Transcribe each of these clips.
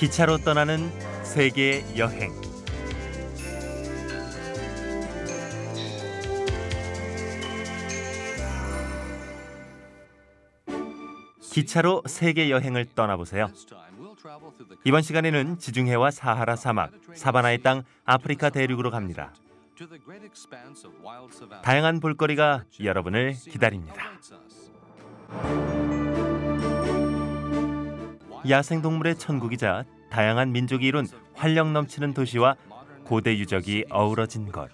기차로 떠나는 세계 여행. 기차로 세계 여행을 떠나보세요. 이번 시간에는 지중해와 사하라 사막, 사바나의 땅 아프리카 대륙으로 갑니다. 다양한 볼거리가 여러분을 기다립니다. 야생동물의 천국이자 다양한 민족이 이룬 활력 넘치는 도시와 고대 유적이 어우러진 곳.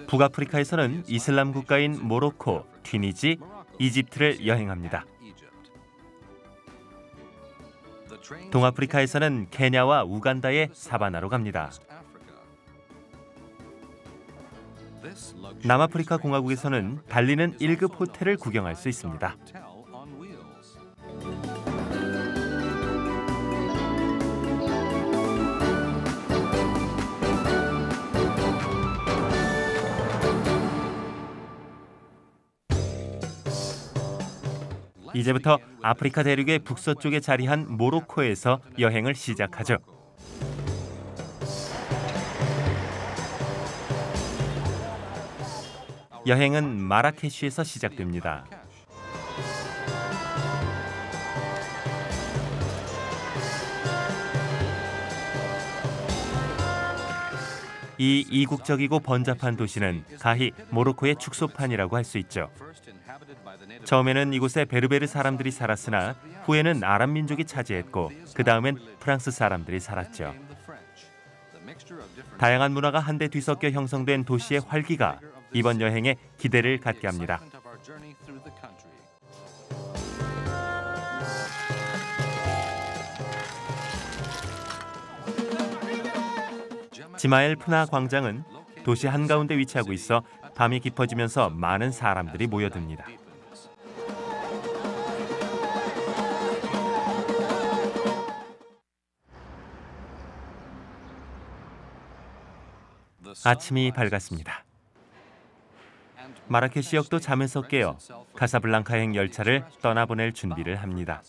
북아프리카에서는 이슬람 국가인 모로코, 튀니지, 이집트를 여행합니다. 동아프리카에서는 케냐와 우간다의 사바나로 갑니다. 남아프리카 공화국에서는 달리는 1급 호텔을 구경할 수 있습니다. 이제부터 아프리카 대륙의 북서쪽에 자리한 모로코에서 여행을 시작하죠. 여행은 마라케슈에서 시작됩니다. 이 이국적이고 번잡한 도시는 가히 모로코의 축소판이라고 할 수 있죠. 처음에는 이곳에 베르베르 사람들이 살았으나 후에는 아랍 민족이 차지했고 그 다음엔 프랑스 사람들이 살았죠. 다양한 문화가 한데 뒤섞여 형성된 도시의 활기가 이번 여행에 기대를 갖게 합니다. 지마엘 푸나 광장은 도시 한가운데 위치하고 있어 밤이 깊어지면서 많은 사람들이 모여듭니다. 아침이 밝았습니다. 마라케시역도 잠에서 깨어 카사블랑카행 열차를 떠나보낼 준비를 합니다.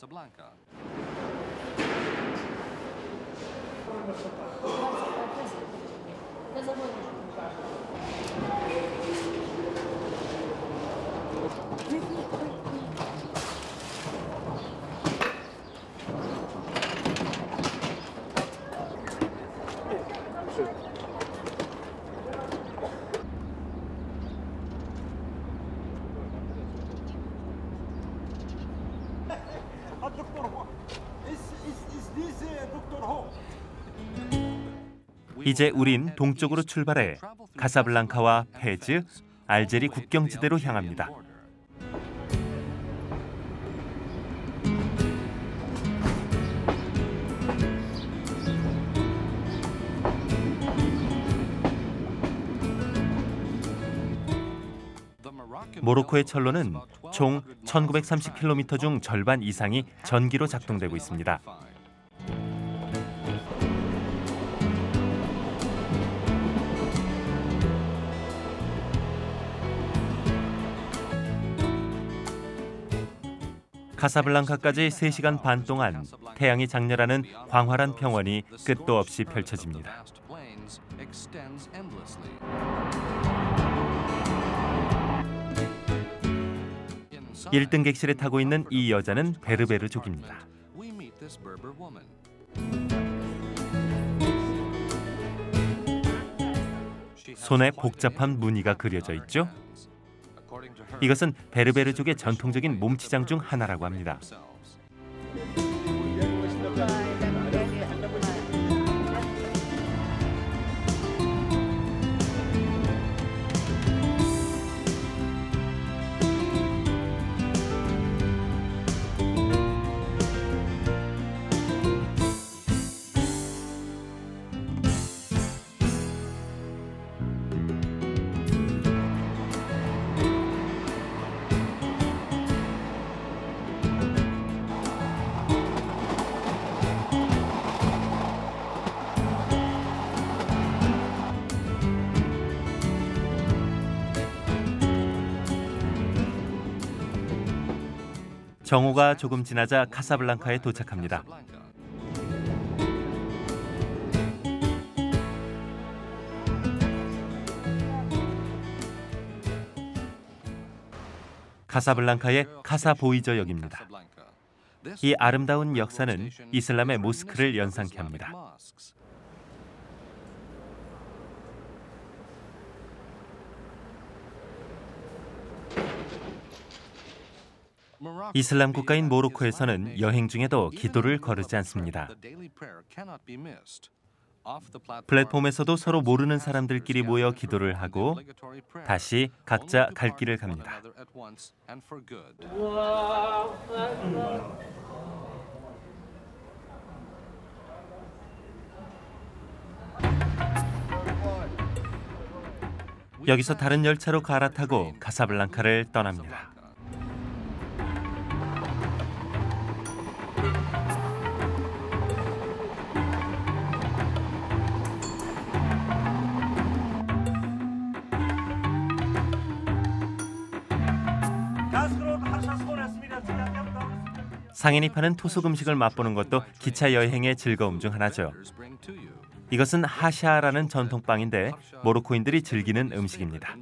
이제 우린 동쪽으로 출발해 카사블랑카와 페즈, 알제리 국경지대로 향합니다. 모로코의 철로는 총 1930km 중 절반 이상이 전기로 작동되고 있습니다. 카사블랑카까지 3시간 반 동안 태양이 장렬하는 광활한 평원이 끝도 없이 펼쳐집니다. 일등 객실에 타고 있는 이 여자는 베르베르족입니다. 손에 복잡한 무늬가 그려져 있죠. 이것은 베르베르족의 전통적인 몸치장 중 하나라고 합니다. 정오가 조금 지나자 카사블랑카에 도착합니다. 카사블랑카의 카사보이저역입니다. 이 아름다운 역사는 이슬람의 모스크를 연상케 합니다. 이슬람 국가인 모로코에서는 여행 중에도 기도를 거르지 않습니다. 플랫폼에서도 서로 모르는 사람들끼리 모여 기도를 하고 다시 각자 갈 길을 갑니다. 여기서 다른 열차로 갈아타고 카사블랑카를 떠납니다. 상인이 파는 토속 음식을 맛보는 것도 기차 여행의 즐거움 중 하나죠. 이것은 하샤라는 전통빵인데 모로코인들이 즐기는 음식입니다.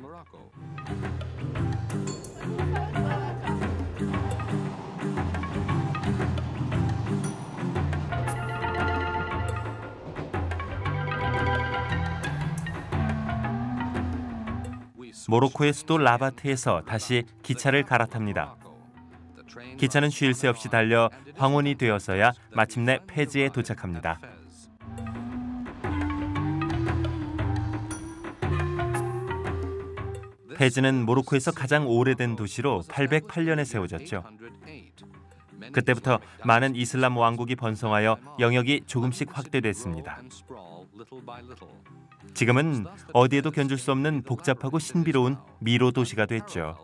모로코의 수도 라바트에서 다시 기차를 갈아탑니다. 기차는 쉴 새 없이 달려 황혼이 되어서야 마침내 페즈에 도착합니다. 페즈는 모로코에서 가장 오래된 도시로 808년에 세워졌죠. 그때부터 많은 이슬람 왕국이 번성하여 영역이 조금씩 확대됐습니다. 지금은 어디에도 견줄 수 없는 복잡하고 신비로운 미로 도시가 됐죠.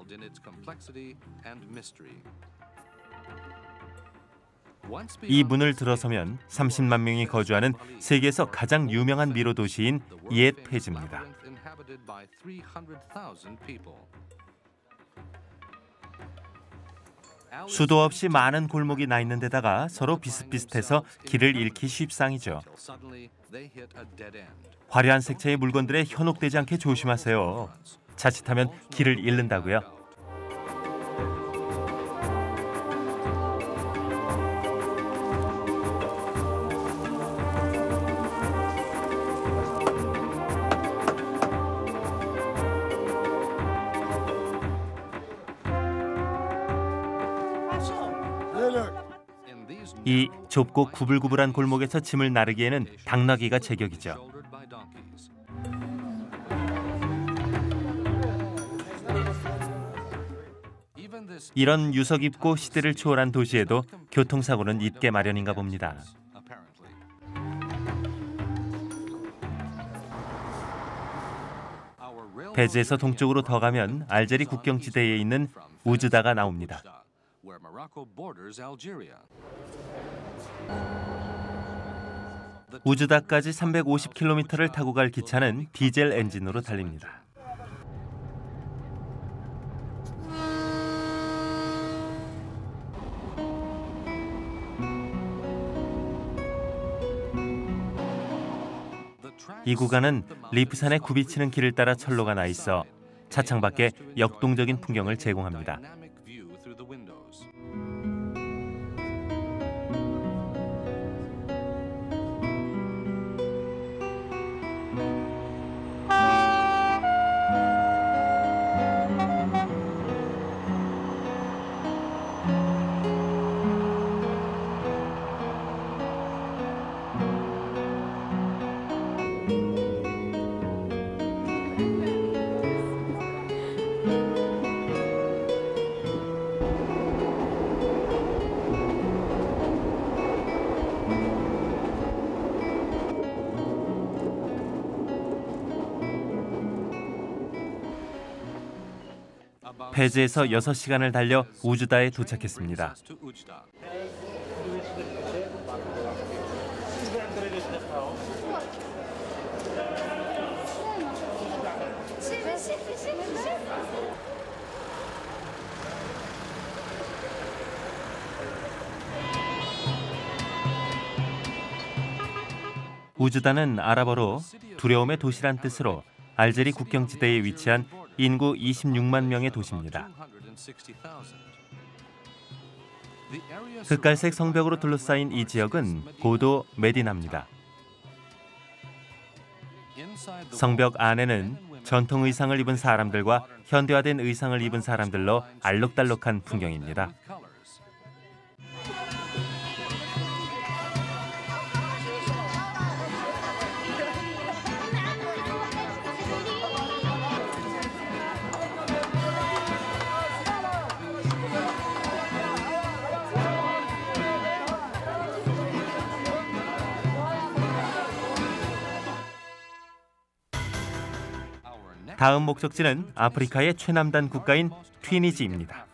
이 문을 들어서면 30만 명이 거주하는 세계에서 가장 유명한 미로 도시인 이엣 페즈입니다. 수도 없이 많은 골목이 나 있는 데다가 서로 비슷비슷해서 길을 잃기 쉽상이죠. 화려한 색채의 물건들에 현혹되지 않게 조심하세요. 자칫하면 길을 잃는다고요. 이 좁고 구불구불한 골목에서 짐을 나르기에는 당나귀가 제격이죠. 이런 유서 깊고 시대를 초월한 도시에도 교통사고는 있게 마련인가 봅니다. 페즈에서 동쪽으로 더 가면 알제리 국경지대에 있는 우즈다가 나옵니다. 우즈다까지 350km를 타고 갈 기차는 디젤 엔진으로 달립니다. 이 구간은 리프산의 굽이치는 길을 따라 철로가 나 있어 차창 밖에 역동적인 풍경을 제공합니다. 페즈에서 6시간을 달려 우즈다에 도착했습니다. 우즈다는 아랍어로 두려움의 도시란 뜻으로 알제리 국경지대에 위치한 인구 26만 명의 도시입니다. 흑갈색 성벽으로 둘러싸인 이 지역은 고도 메디나입니다. 성벽 안에는 전통 의상을 입은 사람들과 현대화된 의상을 입은 사람들로 알록달록한 풍경입니다. 다음 목적지는 아프리카의 최남단 국가인 튀니지입니다.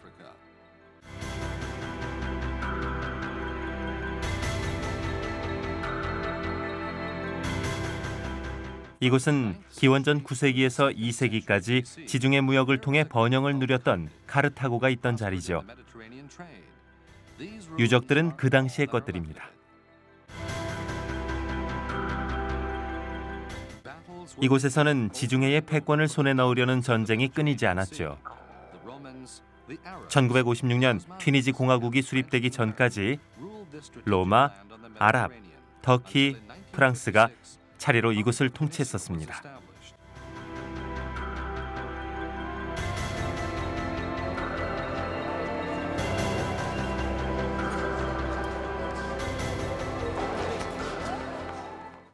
이곳은 기원전 9세기에서 2세기까지 지중해 무역을 통해 번영을 누렸던 카르타고가 있던 자리죠. 유적들은 그 당시의 것들입니다. 이곳에서는 지중해의 패권을 손에 넣으려는 전쟁이 끊이지 않았죠. 1956년 튀니지 공화국이 수립되기 전까지 로마, 아랍, 터키, 프랑스가 차례로 이곳을 통치했었습니다.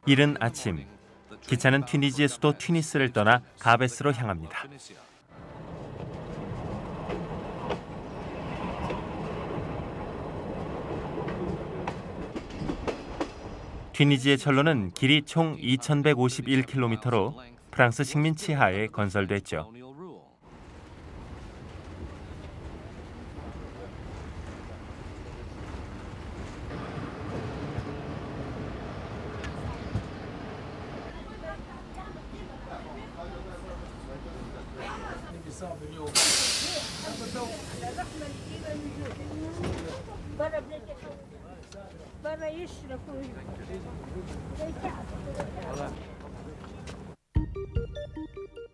이른 아침, 기차는 튀니지의 수도 튀니스를 떠나 가베스로 향합니다. 튀니지의 철로는 길이 총 2,151km로 프랑스 식민 치하에 건설됐죠.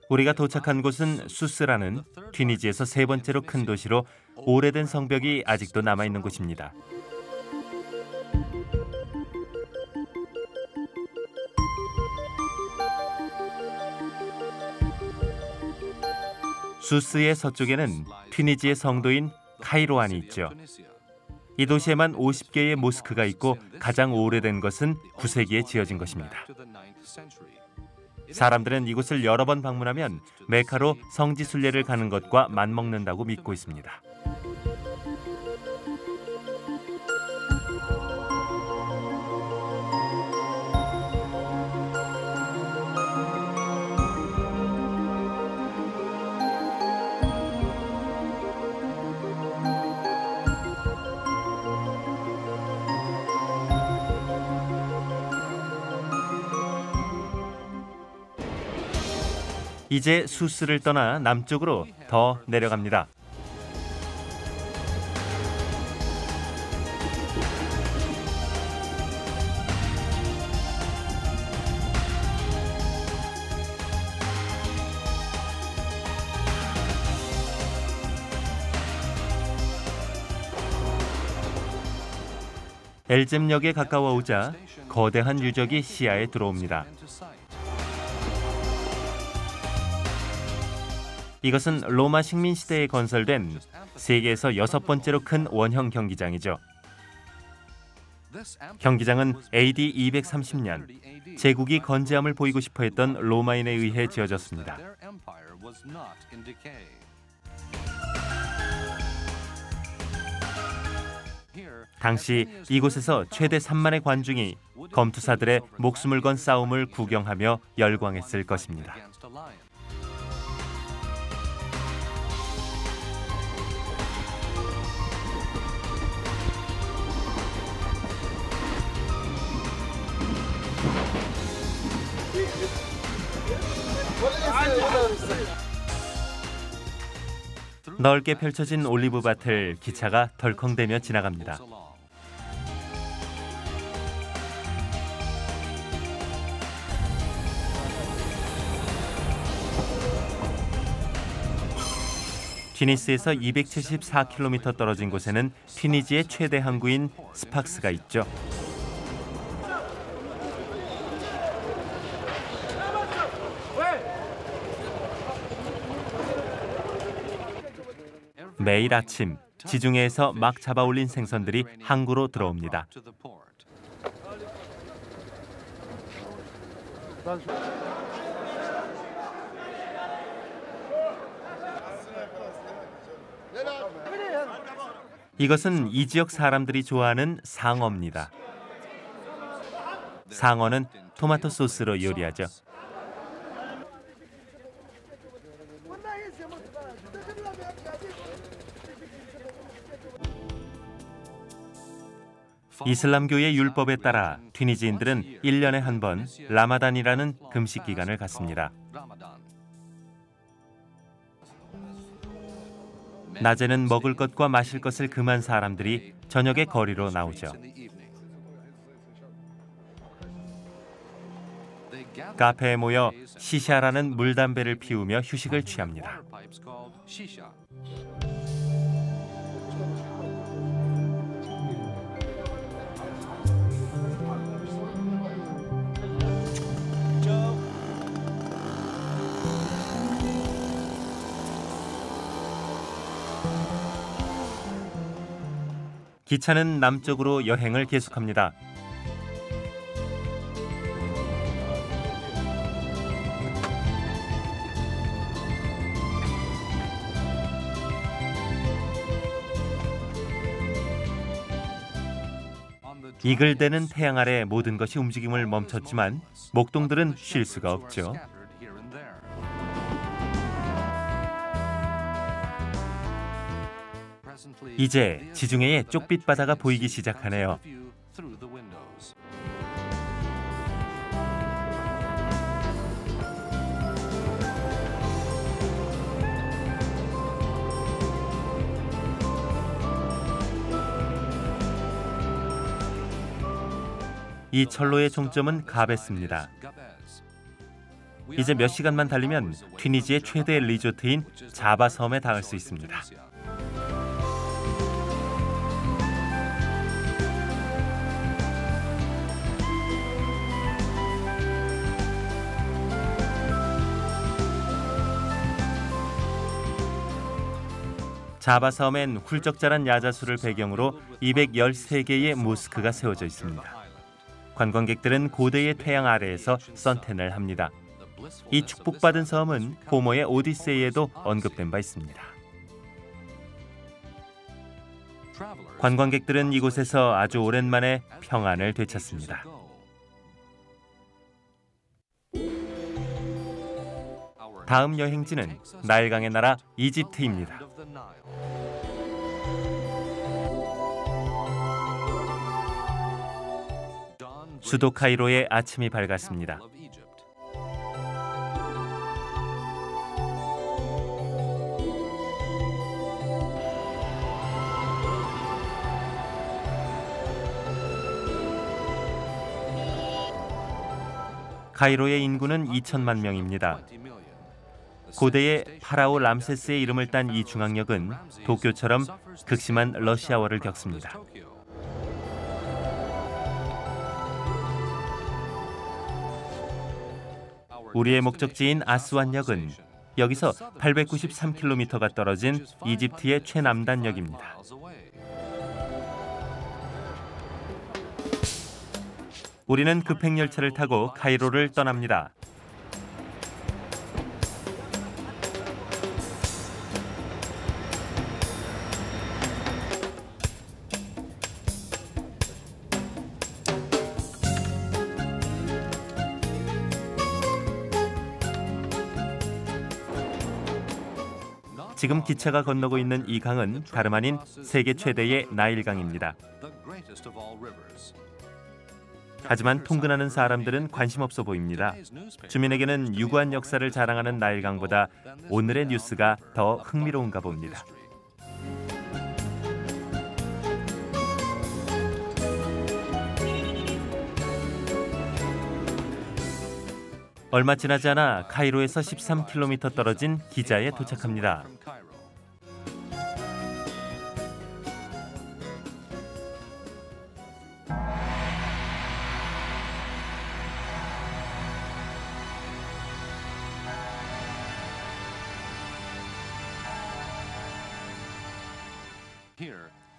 우리가 도착한 곳은 수스라는 튀니지에서 세 번째로 큰 도시로 오래된 성벽이 아직도 남아있는 곳입니다. 수스의 서쪽에는 튀니지의 성도인 카이로안이 있죠. 이 도시에만 50개의 모스크가 있고 가장 오래된 것은 9세기에 지어진 것입니다. 사람들은 이곳을 여러 번 방문하면 메카로 성지 순례를 가는 것과 맞먹는다고 믿고 있습니다. 이제 수스를 떠나 남쪽으로 더 내려갑니다. 엘젬역에 가까워 오자 거대한 유적이 시야에 들어옵니다. 이것은 로마 식민 시대에 건설된 세계에서 6번째로 큰 원형 경기장이죠. 경기장은 AD 230년 제국이 건재함을 보이고 싶어 했던 로마인에 의해 지어졌습니다. 당시 이곳에서 최대 3만의 관중이 검투사들의 목숨을 건 싸움을 구경하며 열광했을 것입니다. 넓게 펼쳐진 올리브밭을 기차가 덜컹대며 지나갑니다. 튀니스에서 274km 떨어진 곳에는 튀니지의 최대 항구인 스팍스가 있죠. 매일 아침 지중해에서 막 잡아올린 생선들이 항구로 들어옵니다. 이것은 이 지역 사람들이 좋아하는 상어입니다. 상어는 토마토 소스로 요리하죠. 이슬람교의 율법에 따라 튀니지인들은 1년에 한 번 라마단이라는 금식 기간을 갖습니다. 낮에는 먹을 것과 마실 것을 금한 사람들이 저녁에 거리로 나오죠. 카페에 모여 시샤라는 물담배를 피우며 휴식을 취합니다. 기차는 남쪽으로 여행을 계속합니다. 이글대는 태양 아래 모든 것이 움직임을 멈췄지만 목동들은 쉴 수가 없죠. 이제 지중해의 쪽빛 바다가 보이기 시작하네요. 이 철로의 종점은 가베스입니다. 이제 몇 시간만 달리면 튀니지의 최대 리조트인 자바 섬에 닿을 수 있습니다. 자바 섬엔 훌쩍 자란 야자수를 배경으로 213개의 모스크가 세워져 있습니다. 관광객들은 고대의 태양 아래에서 선탠을 합니다. 이 축복받은 섬은 호머의 오디세이에도 언급된 바 있습니다. 관광객들은 이곳에서 아주 오랜만에 평안을 되찾습니다. 다음 여행지는 나일강의 나라 이집트입니다. 수도 카이로의 아침이 밝았습니다. 카이로의 인구는 2천만 명입니다. 고대의 파라오 람세스의 이름을 딴 이 중앙역은 도쿄처럼 극심한 러시아워를 겪습니다. 우리의 목적지인 아스완역은 여기서 893km가 떨어진 이집트의 최남단역입니다. 우리는 급행열차를 타고 카이로를 떠납니다. 지금 기차가 건너고 있는 이 강은 다름 아닌 세계 최대의 나일강입니다. 하지만 통근하는 사람들은 관심 없어 보입니다. 주민에게는 유구한 역사를 자랑하는 나일강보다 오늘의 뉴스가 더 흥미로운가 봅니다. 얼마 지나지 않아 카이로에서 13km 떨어진 기자에 도착합니다.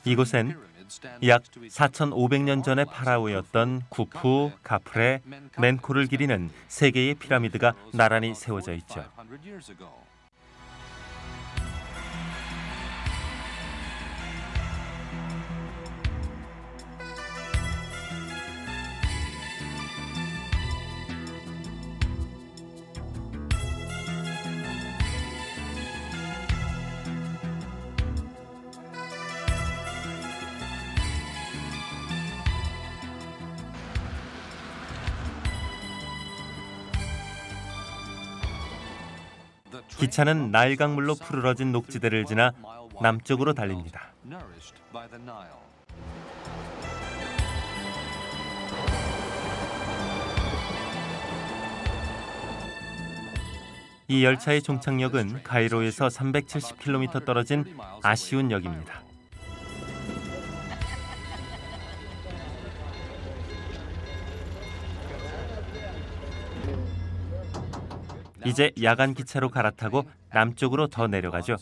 이곳엔 약 4,500년 전의 파라오였던 쿠푸, 카프레, 멘코를 기리는 세 개의 피라미드가 나란히 세워져 있죠. 기차는 나일 강물로 푸르러진 녹지대를 지나 남쪽으로 달립니다. 이 열차의 종착역은 카이로에서 370km 떨어진 아시운 역입니다. 이제 야간 기차로 갈아타고 남쪽으로 더 내려가죠.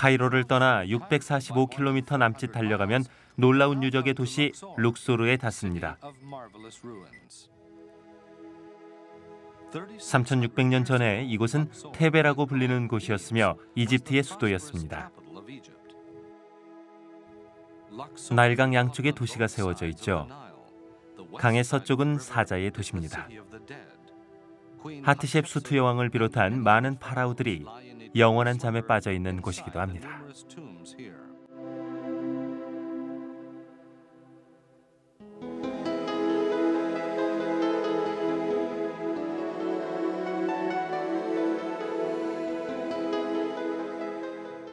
카이로를 떠나 645km 남짓 달려가면 놀라운 유적의 도시 룩소르에 닿습니다. 3,600년 전에 이곳은 테베라고 불리는 곳이었으며 이집트의 수도였습니다. 나일강 양쪽에 도시가 세워져 있죠. 강의 서쪽은 사자의 도시입니다. 하트셉 수트 여왕을 비롯한 많은 파라오들이 영원한 잠에 빠져 있는 곳이기도 합니다.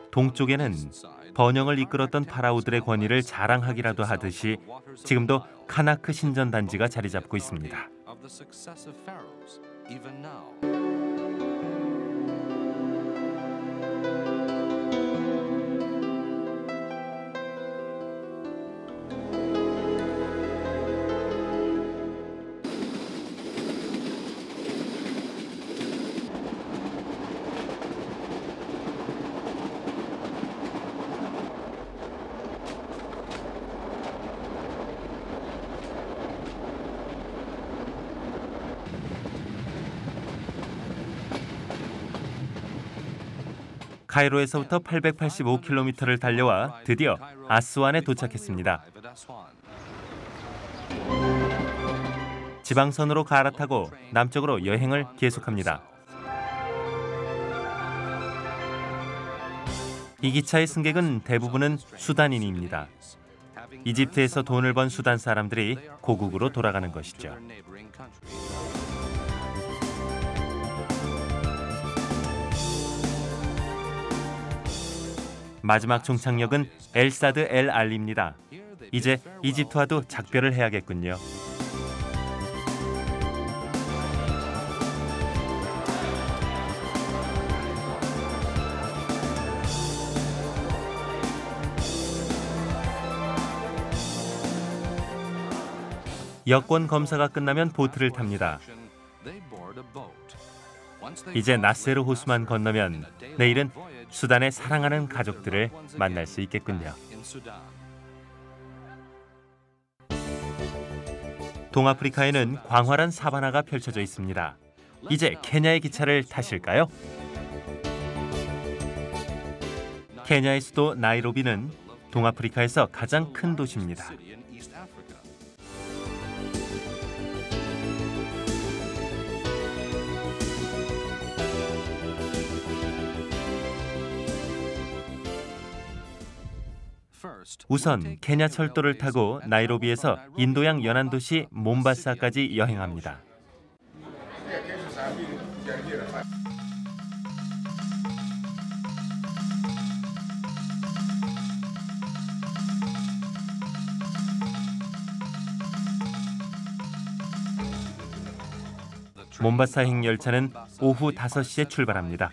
동쪽에는 번영을 이끌었던 파라오들의 권위를 자랑하기라도 하듯이 지금도 카나크 신전 단지가 자리 잡고 있습니다. 카이로에서부터 885km를 달려와 드디어 아스완에 도착했습니다. 지방선으로 갈아타고 남쪽으로 여행을 계속합니다. 이 기차의 승객은 대부분은 수단인입니다. 이집트에서 돈을 번 수단 사람들이 고국으로 돌아가는 것이죠. 마지막 종착역은 엘사드 엘 알리입니다. 이제 이집트와도 작별을 해야겠군요. 여권 검사가 끝나면 보트를 탑니다. 이제 나세르 호수만 건너면 내일은 수단의 사랑하는 가족들을 만날 수 있겠군요. 동아프리카에는 광활한 사바나가 펼쳐져 있습니다. 이제 케냐의 기차를 타실까요? 케냐의 수도 나이로비는 동아프리카에서 가장 큰 도시입니다. 우선 케냐 철도를 타고 나이로비에서 인도양 연안 도시 몬바사까지 여행합니다. 몬바사행 열차는 오후 5시에 출발합니다.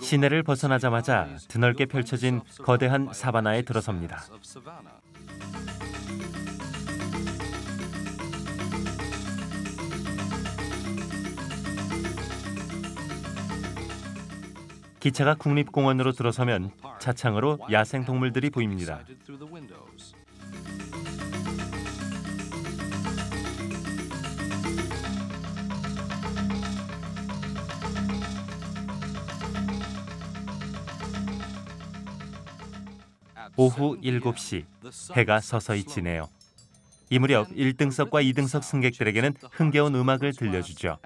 시내를 벗어나자마자 드넓게 펼쳐진 거대한 사바나에 들어섭니다. 기차가 국립공원으로 들어서면 차창으로 야생동물들이 보입니다. 오후 7시, 해가 서서히 지네요. 이 무렵 1등석과 2등석 승객들에게는 흥겨운 음악을 들려주죠.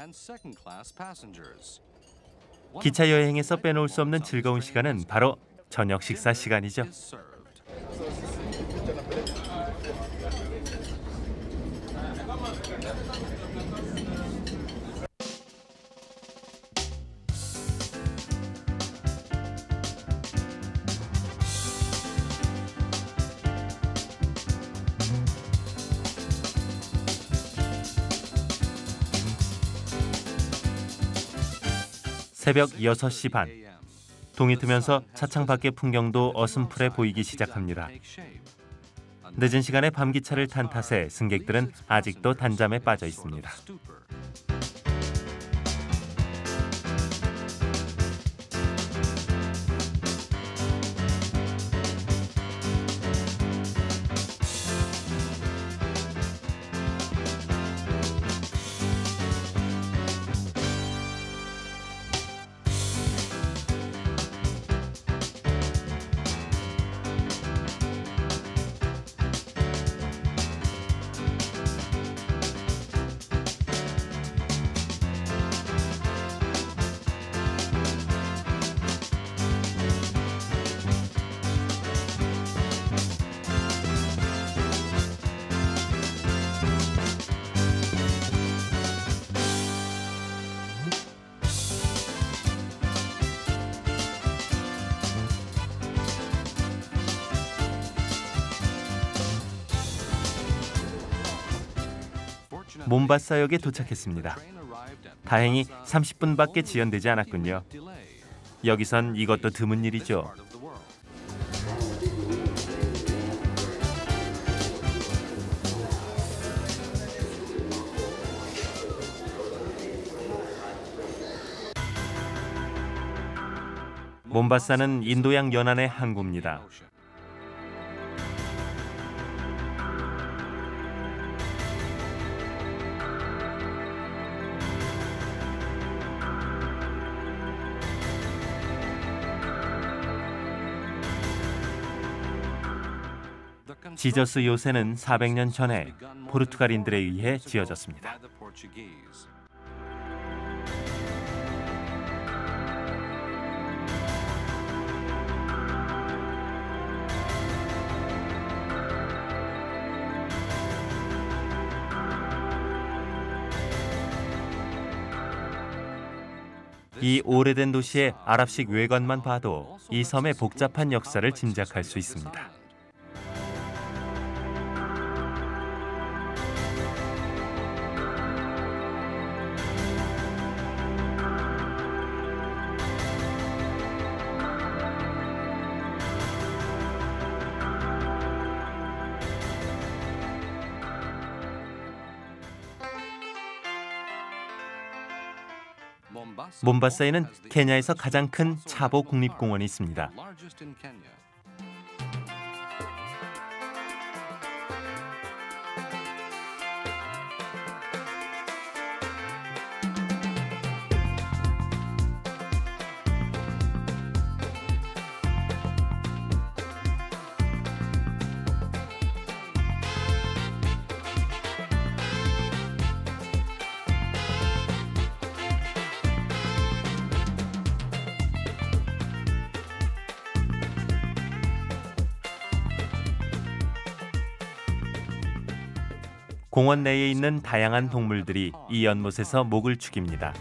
기차 여행에서 빼놓을 수 없는 즐거운 시간은 바로 저녁 식사 시간이죠. 새벽 6시 반. 동이 트면서 차창 밖의 풍경도 어슴푸레 보이기 시작합니다. 늦은 시간에 밤기차를 탄 탓에 승객들은 아직도 단잠에 빠져 있습니다. 몬바사역에 도착했습니다. 다행히 30분밖에 지연되지 않았군요. 여기선 이것도 드문 일이죠. 몬바사는 인도양 연안의 항구입니다. 지저스 요새는 400년 전에 포르투갈인들에 의해 지어졌습니다. 이 오래된 도시의 아랍식 외관만 봐도 이 섬의 복잡한 역사를 짐작할 수 있습니다. 몬바사에는 케냐에서 가장 큰 차보 국립공원이 있습니다. 공원 내에 있는 다양한 동물들이 이 연못에서 목을 축입니다.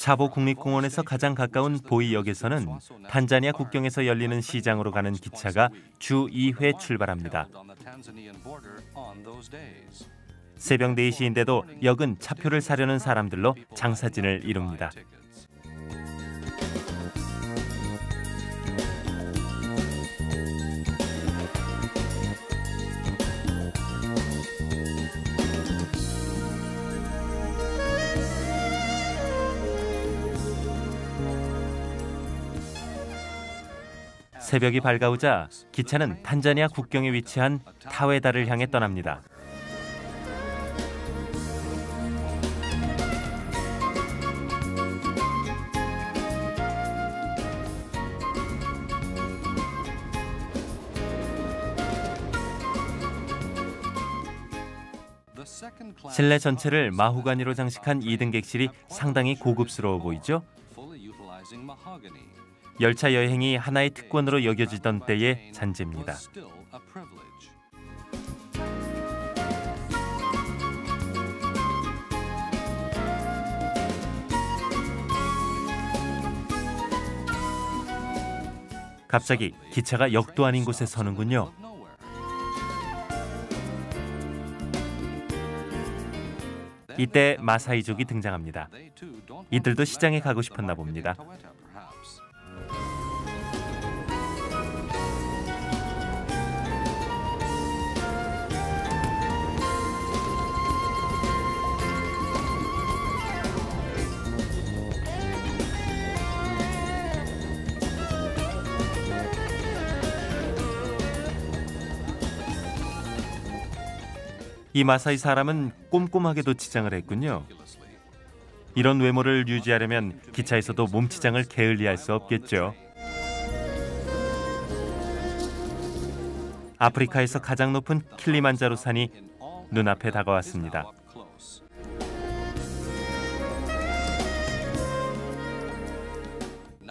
차보 국립공원에서 가장 가까운 보이역에서는 탄자니아 국경에서 열리는 시장으로 가는 기차가 주 2회 출발합니다. 새벽 4시인데도 역은 차표를 사려는 사람들로 장사진을 이룹니다. 새벽이 밝아오자 기차는 탄자니아 국경에 위치한 타웨다를 향해 떠납니다. 실내 전체를 마호가니로 장식한 2등 객실이 상당히 고급스러워 보이죠? 열차 여행이 하나의 특권으로 여겨지던 때의 잔재입니다. 갑자기 기차가 역도 아닌 곳에 서는군요. 이때 마사이족이 등장합니다. 이들도 시장에 가고 싶었나 봅니다. 이 마사이 사람은 꼼꼼하게도 치장을 했군요. 이런 외모를 유지하려면 기차에서도 몸치장을 게을리할 수 없겠죠. 아프리카에서 가장 높은 킬리만자로 산이 눈앞에 다가왔습니다.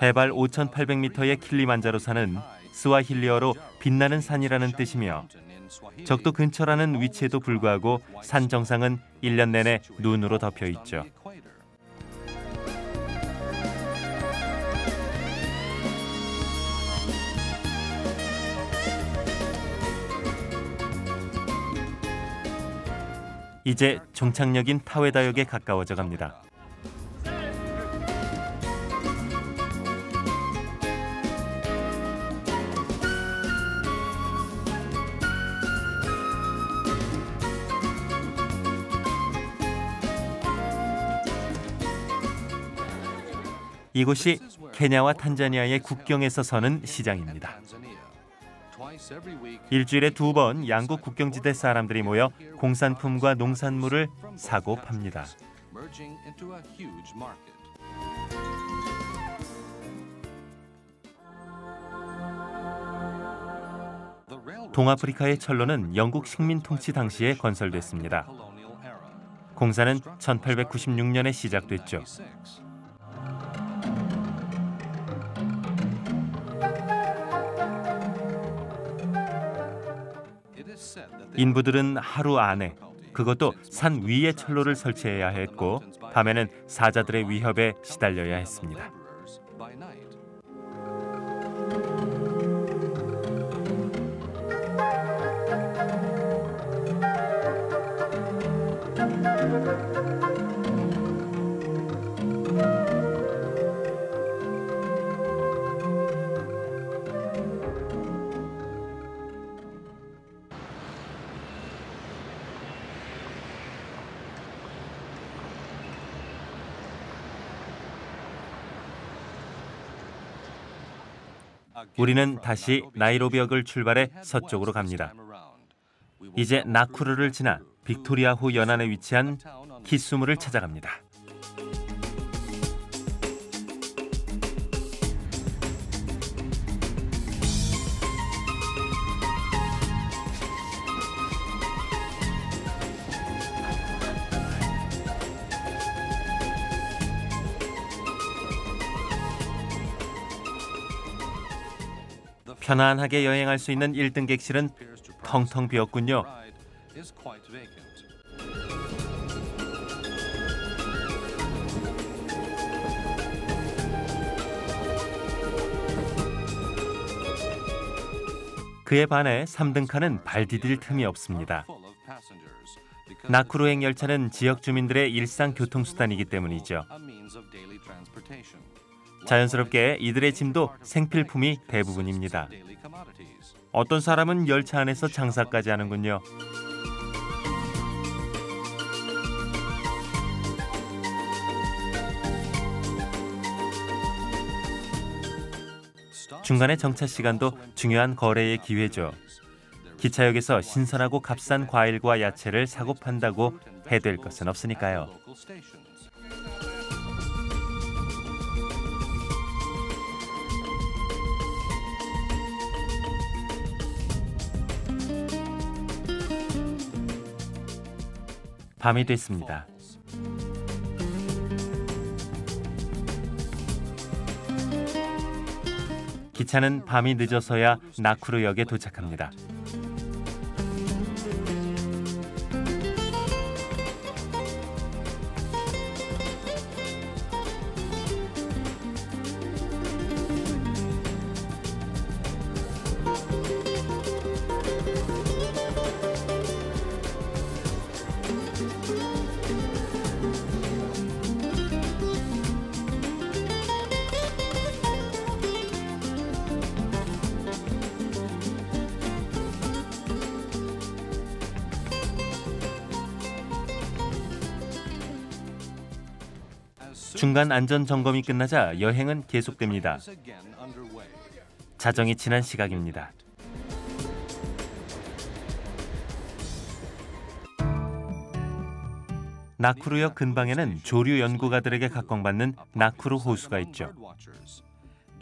해발 5,800m의 킬리만자로 산은 스와힐리어로 빛나는 산이라는 뜻이며 적도 근처라는 위치에도 불구하고 산 정상은 1년 내내 눈으로 덮여 있죠. 이제 종착역인 타웨다역에 가까워져 갑니다. 이곳이 케냐와 탄자니아의 국경에서 서는 시장입니다. 일주일에 2번 양국 국경지대 사람들이 모여 공산품과 농산물을 사고 팝니다. 동아프리카의 철로는 영국 식민 통치 당시에 건설됐습니다. 공사는 1896년에 시작됐죠. 인부들은 하루 안에, 그것도 산 위에 철로를 설치해야 했고 밤에는 사자들의 위협에 시달려야 했습니다. 우리는 다시 나이로비역을 출발해 서쪽으로 갑니다. 이제 나쿠루를 지나 빅토리아호 연안에 위치한 키스무를 찾아갑니다. 편안하게 여행할 수 있는 1등 객실은 텅텅 비었군요. 그에 반해 3등 칸은 발 디딜 틈이 없습니다. 나쿠루행 열차는 지역 주민들의 일상 교통수단이기 때문이죠. 자연스럽게 이들의 짐도 생필품이 대부분입니다. 어떤 사람은 열차 안에서 장사까지 하는군요. 중간에 정차 시간도 중요한 거래의 기회죠. 기차역에서 신선하고 값싼 과일과 야채를 사고 판다고 해될 것은 없으니까요. 밤이 됐습니다. 기차는 밤이 늦어서야 나쿠루역에 도착합니다. 중간 안전 점검이 끝나자 여행은 계속됩니다. 자정이 지난 시각입니다. 나쿠루역 근방에는 조류 연구가들에게 각광받는 나쿠루 호수가 있죠.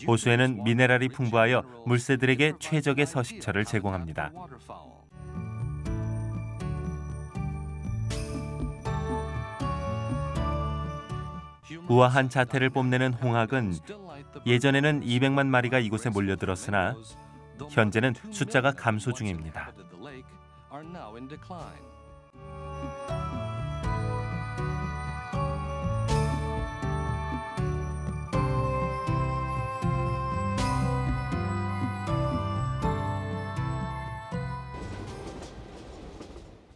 호수에는 미네랄이 풍부하여 물새들에게 최적의 서식처를 제공합니다. 우아한 자태를 뽐내는 홍학은 예전에는 200만 마리가 이곳에 몰려들었으나 현재는 숫자가 감소 중입니다.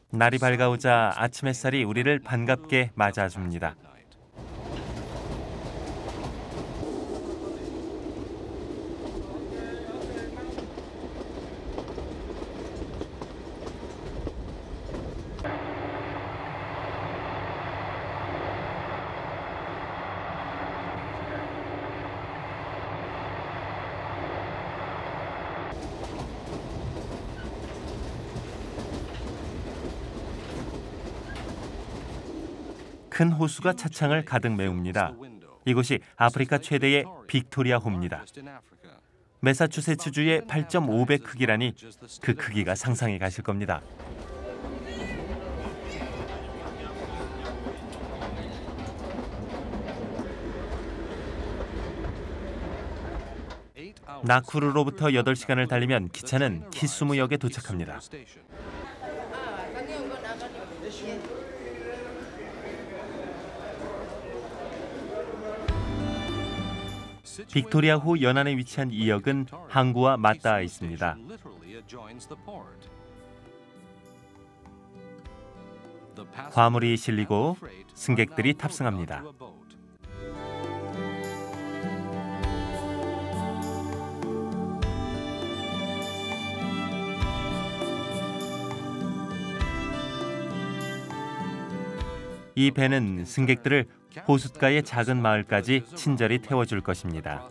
날이 밝아오자 아침 햇살이 우리를 반갑게 맞아줍니다. 큰 호수가 차창을 가득 메웁니다. 이곳이 아프리카 최대의 빅토리아호입니다. 매사추세츠주의 8.5배 크기라니 그 크기가 상상이 가실 겁니다. 나쿠루로부터 8시간을 달리면 기차는 키스무역에 도착합니다. 빅토리아호 연안에 위치한 이 역은 항구와 맞닿아 있습니다. 화물이 실리고 승객들이 탑승합니다. 이 배는 승객들을 호숫가의 작은 마을까지 친절히 태워줄 것입니다.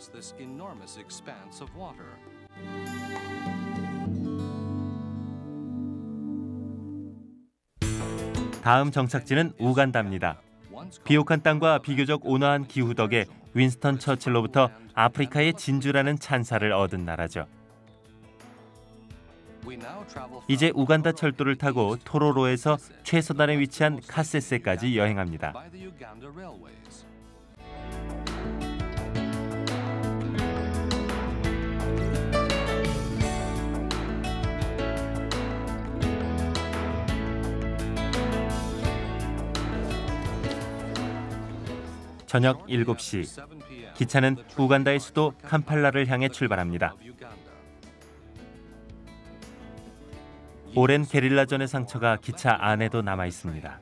다음 정착지는 우간다입니다. 비옥한 땅과 비교적 온화한 기후 덕에 윈스턴 처칠로부터 아프리카의 진주라는 찬사를 얻은 나라죠. 이제 우간다 철도를 타고 토로로에서 최서단에 위치한 카세세까지 여행합니다. 저녁 7시, 기차는 우간다의 수도 캄팔라를 향해 출발합니다. 오랜 게릴라전의 상처가 기차 안에도 남아 있습니다.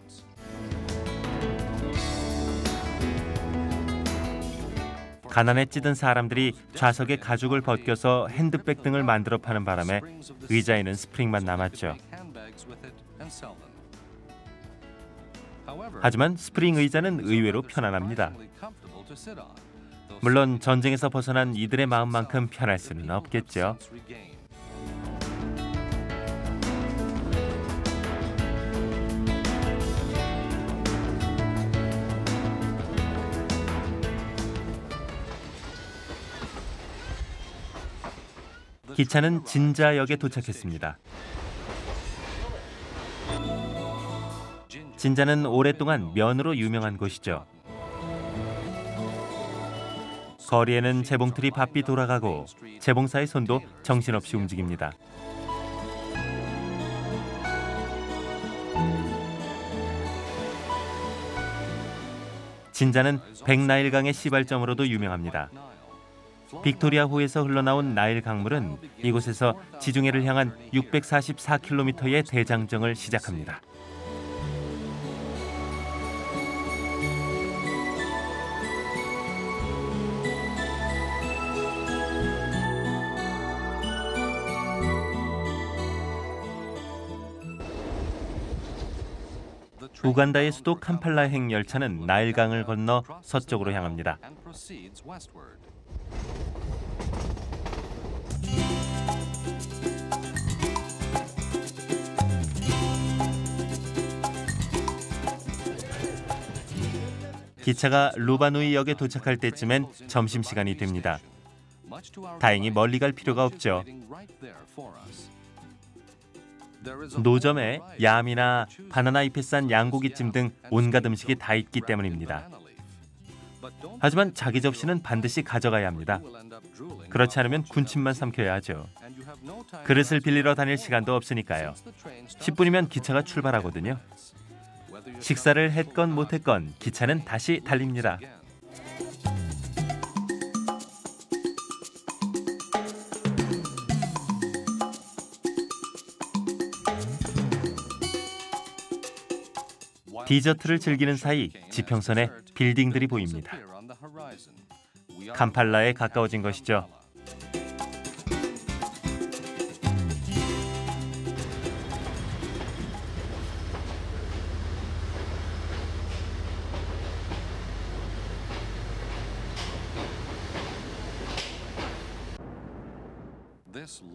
가난에 찌든 사람들이 좌석에 가죽을 벗겨서 핸드백 등을 만들어 파는 바람에 의자에는 스프링만 남았죠. 하지만 스프링 의자는 의외로 편안합니다. 물론 전쟁에서 벗어난 이들의 마음만큼 편할 수는 없겠죠. 기차는 진자역에 도착했습니다. 진자는 오랫동안 면으로 유명한 곳이죠. 거리에는 재봉틀이 바삐 돌아가고 재봉사의 손도 정신없이 움직입니다. 진자는 백나일강의 시발점으로도 유명합니다. 빅토리아호에서 흘러나온 나일 강물은 이곳에서 지중해를 향한 644km의 대장정을 시작합니다. 우간다의 수도 캄팔라행 열차는 나일강을 건너 서쪽으로 향합니다. 기차가 루바누이역에 도착할 때쯤엔 점심시간이 됩니다. 다행히 멀리 갈 필요가 없죠. 노점에 얌이나 바나나 잎에 싼 양고기찜 등 온갖 음식이 다 있기 때문입니다. 하지만 자기 접시는 반드시 가져가야 합니다. 그렇지 않으면 군침만 삼켜야 하죠. 그릇을 빌리러 다닐 시간도 없으니까요. 10분이면 기차가 출발하거든요. 식사를 했건 못했건 기차는 다시 달립니다. 디저트를 즐기는 사이 지평선에 빌딩들이 보입니다. 캄팔라에 가까워진 것이죠.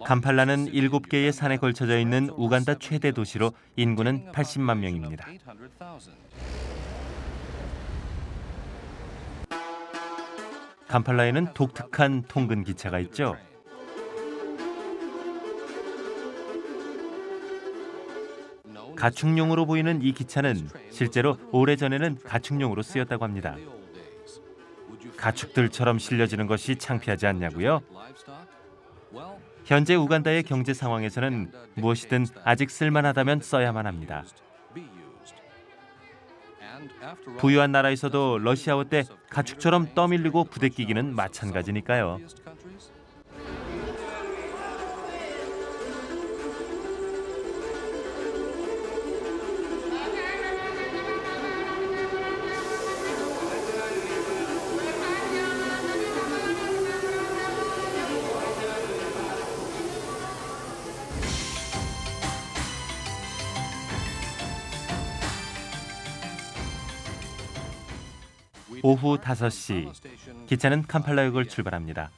캄팔라는 7개의 산에 걸쳐져 있는 우간다 최대 도시로 인구는 80만 명입니다. 캄팔라에는 독특한 통근 기차가 있죠. 가축용으로 보이는 이 기차는 실제로 오래전에는 가축용으로 쓰였다고 합니다. 가축들처럼 실려지는 것이 창피하지 않냐고요? 현재 우간다의 경제 상황에서는 무엇이든 아직 쓸만하다면 써야만 합니다. 부유한 나라에서도 러시아어 때 가축처럼 떠밀리고 부대끼기는 마찬가지니까요. 오후 5시, 기차는 캄팔라역을 출발합니다.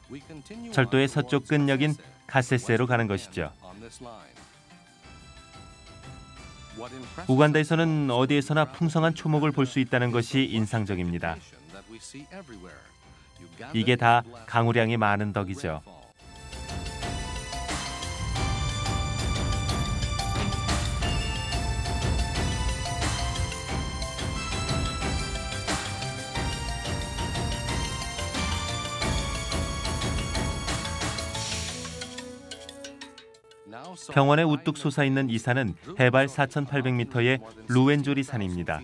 철도의 서쪽 끝역인 카세세로 가는 것이죠. 우간다에서는 어디에서나 풍성한 초목을 볼 수 있다는 것이 인상적입니다. 이게 다 강우량이 많은 덕이죠. 평원에 우뚝 솟아있는 이 산은 해발 4,800m의 루엔조리 산입니다.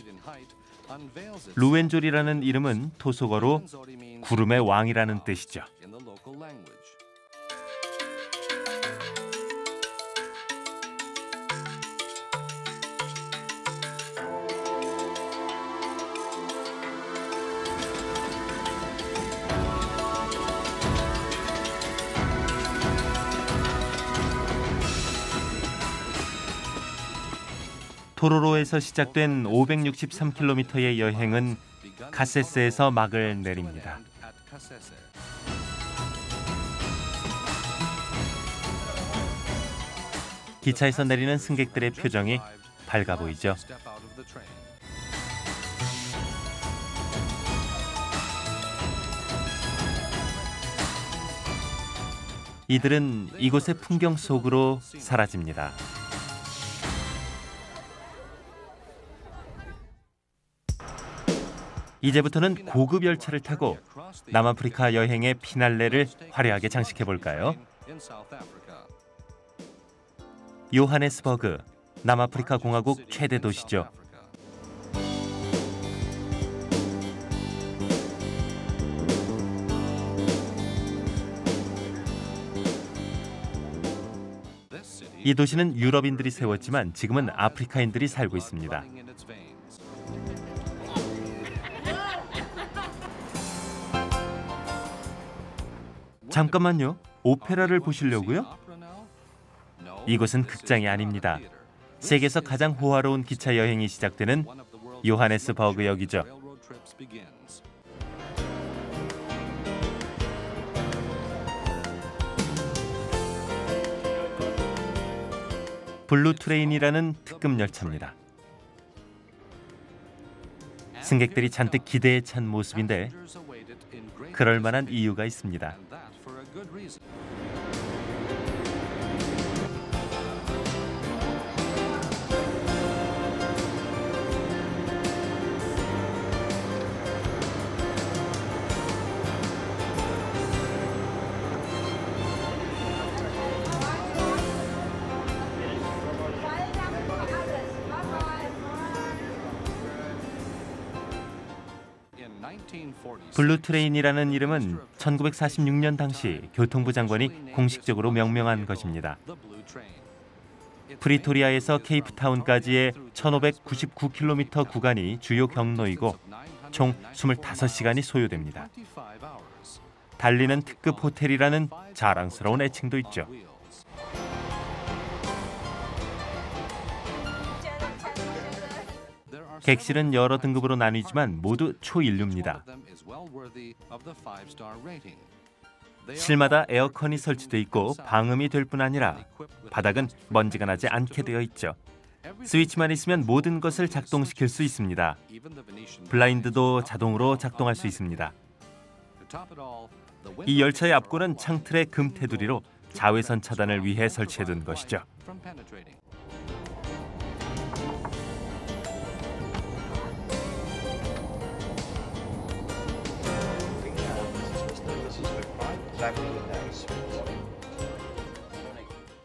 루엔조리라는 이름은 토속어로 구름의 왕이라는 뜻이죠. 토로로에서 시작된 563km의 여행은 카세스에서 막을 내립니다. 기차에서 내리는 승객들의 표정이 밝아 보이죠. 이들은 이곳의 풍경 속으로 사라집니다. 이제부터는 고급 열차를 타고 남아프리카 여행의 피날레를 화려하게 장식해 볼까요? 요하네스버그, 남아프리카 공화국 최대 도시죠. 이 도시는 유럽인들이 세웠지만 지금은 아프리카인들이 살고 있습니다. 잠깐만요. 오페라를 보시려고요? 이곳은 극장이 아닙니다. 세계에서 가장 호화로운 기차 여행이 시작되는 요하네스버그역이죠. 블루 트레인이라는 특급 열차입니다. 승객들이 잔뜩 기대에 찬 모습인데 그럴 만한 이유가 있습니다. 블루 트레인이라는 이름은 1946년 당시 교통부 장관이 공식적으로 명명한 것입니다. 프리토리아에서 케이프타운까지의 1599km 구간이 주요 경로이고 총 25시간이 소요됩니다. 달리는 특급 호텔이라는 자랑스러운 애칭도 있죠. 객실은 여러 등급으로 나뉘지만 모두 초일류입니다. 실마다 에어컨이 설치돼 있고 방음이 될 뿐 아니라 바닥은 먼지가 나지 않게 되어 있죠. 스위치만 있으면 모든 것을 작동시킬 수 있습니다. 블라인드도 자동으로 작동할 수 있습니다. 이 열차의 앞구는 창틀의 금 테두리로 자외선 차단을 위해 설치해둔 것이죠.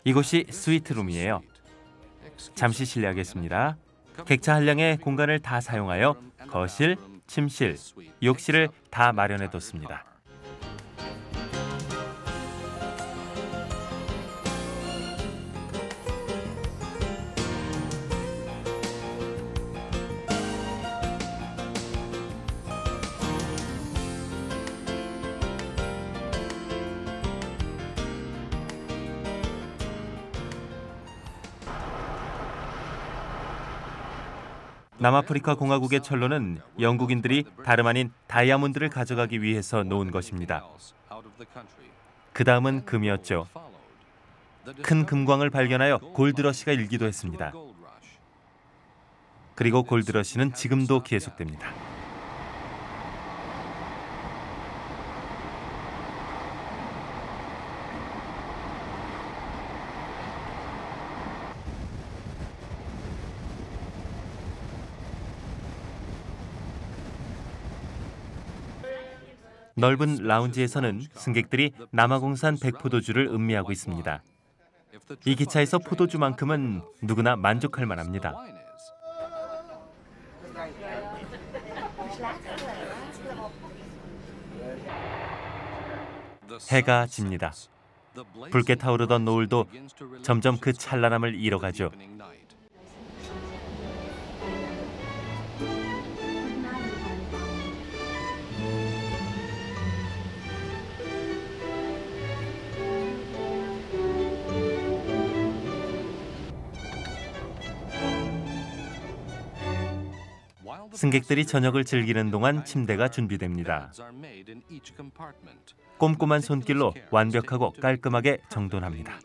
이곳이 스위트룸이에요. 잠시 실례하겠습니다. 객차 한량의 공간을 다 사용하여 거실, 침실, 욕실을 다 마련해뒀습니다. 남아프리카 공화국의 철로는 영국인들이 다름 아닌 다이아몬드를 가져가기 위해서 놓은 것입니다. 그 다음은 금이었죠. 큰 금광을 발견하여 골드러시가 일기도 했습니다. 그리고 골드러시는 지금도 계속됩니다. 넓은 라운지에서는 승객들이 남아공산 백포도주를 음미하고 있습니다. 이 기차에서 포도주만큼은 누구나 만족할 만합니다. 해가 집니다. 붉게 타오르던 노을도 점점 그 찬란함을 잃어가죠. 승객들이 저녁을 즐기는 동안 침대가 준비됩니다. 꼼꼼한 손길로 완벽하고 깔끔하게 정돈합니다.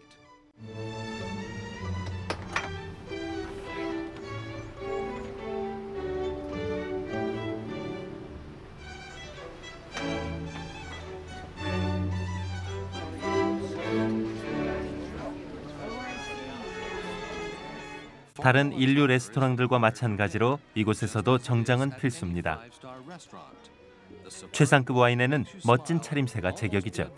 다른 인류 레스토랑들과 마찬가지로 이곳에서도 정장은 필수입니다. 최상급 와인에는 멋진 차림새가 제격이죠.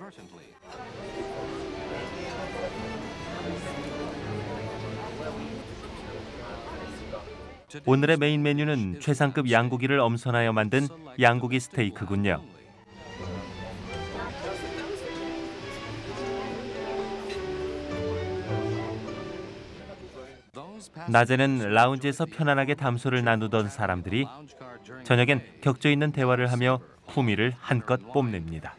오늘의 메인 메뉴는 최상급 양고기를 엄선하여 만든 양고기 스테이크군요. 낮에는 라운지에서 편안하게 담소를 나누던 사람들이 저녁엔 격조 있는 대화를 하며 품위를 한껏 뽐냅니다.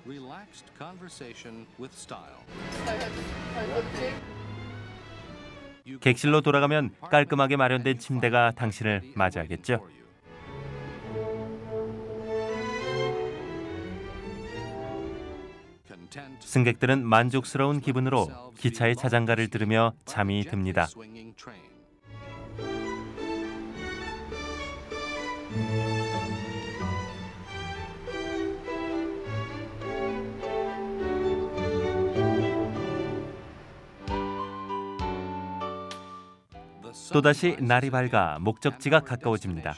객실로 돌아가면 깔끔하게 마련된 침대가 당신을 맞이하겠죠. 승객들은 만족스러운 기분으로 기차의 자장가를 들으며 잠이 듭니다. 또다시 날이 밝아 목적지가 가까워집니다.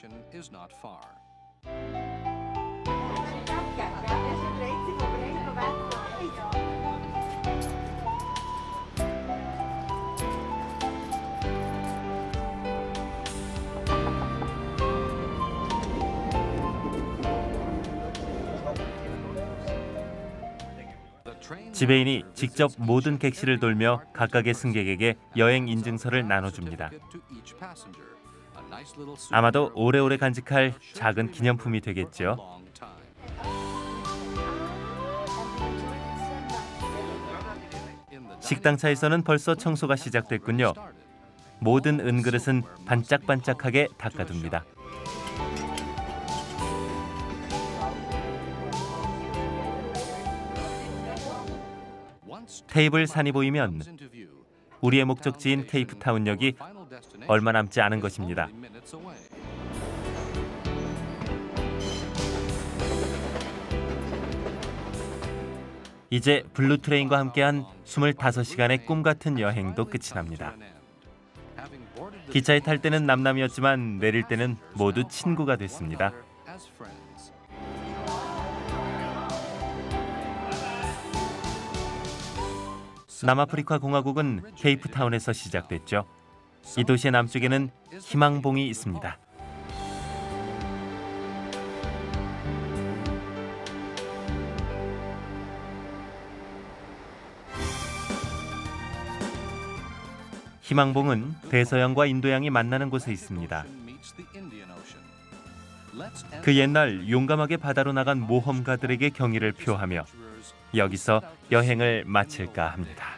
지배인이 직접 모든 객실을 돌며 각각의 승객에게 여행 인증서를 나눠줍니다. 아마도 오래오래 간직할 작은 기념품이 되겠죠. 식당차에서는 벌써 청소가 시작됐군요. 모든 은그릇은 반짝반짝하게 닦아둡니다. 테이블 산이 보이면 우리의 목적지인 케이프타운역이 얼마 남지 않은 것입니다. 이제 블루트레인과 함께한 25시간의 꿈 같은 여행도 끝이 납니다. 기차에 탈 때는 남남이었지만 내릴 때는 모두 친구가 됐습니다. 남아프리카 공화국은 케이프타운에서 시작됐죠. 이 도시의 남쪽에는 희망봉이 있습니다. 희망봉은 대서양과 인도양이 만나는 곳에 있습니다. 그 옛날 용감하게 바다로 나간 모험가들에게 경의를 표하며 여기서 여행을 마칠까 합니다.